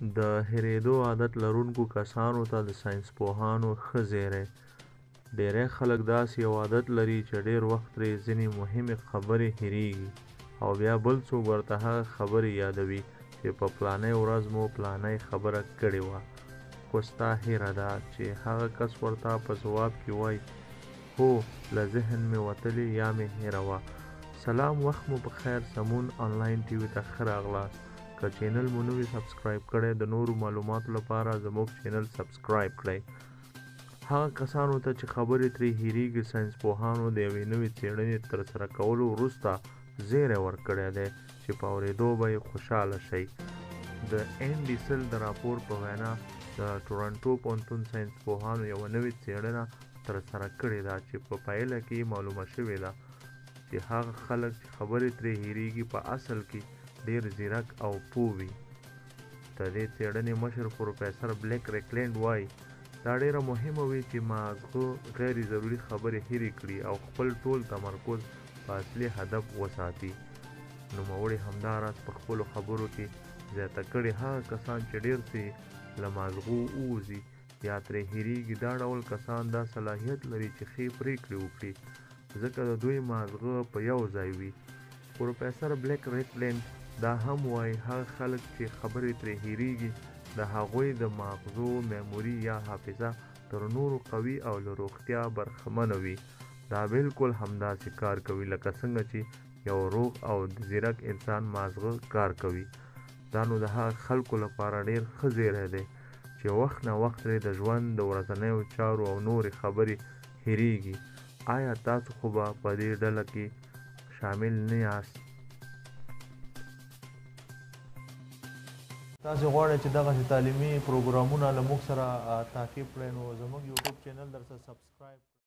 د هېرېدو عادت لرونکو کسانو ته د ساینسپوهانو ښه زیری. ډیری خلک داسې یو عادت لري چې ډیر وخت ترې ځینې مهمې خبرې هېریږي او بیا بل څوک ورته هغه خبرې یادوي چې په فلانۍ ورځ مو فلانۍ خبره کړې وه، خو ستا هیره ده چې هغه کس ورته په ځواب کې وایي هو له ذهن مې وتلې یا مې هیره وه. سلام، وخت مو په خیر. سمون آنلاین ټي وي ته ښه راغلاست. که چینل مو نوی سبسکرایب کړی د نورو معلوماتو لپاره زموږ چینل سبسکرایب کړئ. هغه کسانو ته چې خبرې ترې هېریږي ساینسپوهانو د یوې نوې څېړنې ترسره کولو وروسته زیری ورکړی دی چې په اورېدو به یې خوشحاله شئ. د انډي سیل د راپور په وینا د ټورنټو پوهنتون ساینسپوهانو یوه نوې څېړنه ترسره کړې ده چې په پایله کې معلومه شوې ده چې هغه خلک چې خبرې ترې هېریږي په اصل کې ډیر ځیرک او پوه وي. د دې څېړنې مشر پروفیسر بلیک ریکلینډ وایي دا ډیره مهمه وي چې ماغزه غیر ضروري خبرې هېرې کړي او خپل ټول تمرکز په اصلي هدف وساتي. نوموړي همداراز په خپلو خبرو کې زیاته کړې هغه کسان چې ډیر څه له ماغزو ووځي یا ترې هېریږي دا ډول کسان دا صلاحیت لري چې ښې پریکړې وکړي ځکه د دوی ماغزه په یو ځای وي. پروفیسر بلیک ریکلینډ دا هم وایي هغه خلک چې خبرې ترې هېریږي د هغوی د ماغزو میموري یا حافظه تر نورو قوي او له روغتیا برخمنه وي. دا بالکل همداسې کار کوي لکه څنګه چې یو روغ او د ځیرک انسان ماغزه کار کوي. دا نو د هغه خلکو لپاره ډیر ښه زیری دی چې وخت نه وخت ترې د ژوند د ورځنیو چارو او نورې خبرې هېریږي. آیا تاسو خو به په دې ډله کې شامل نه یاست؟ تاسو غواړئ چې دغسې تعلیمي پروګرامونه له موږ سره تعقیب کړئ نو زموږ یوټیوب چینل درته سبسکرایب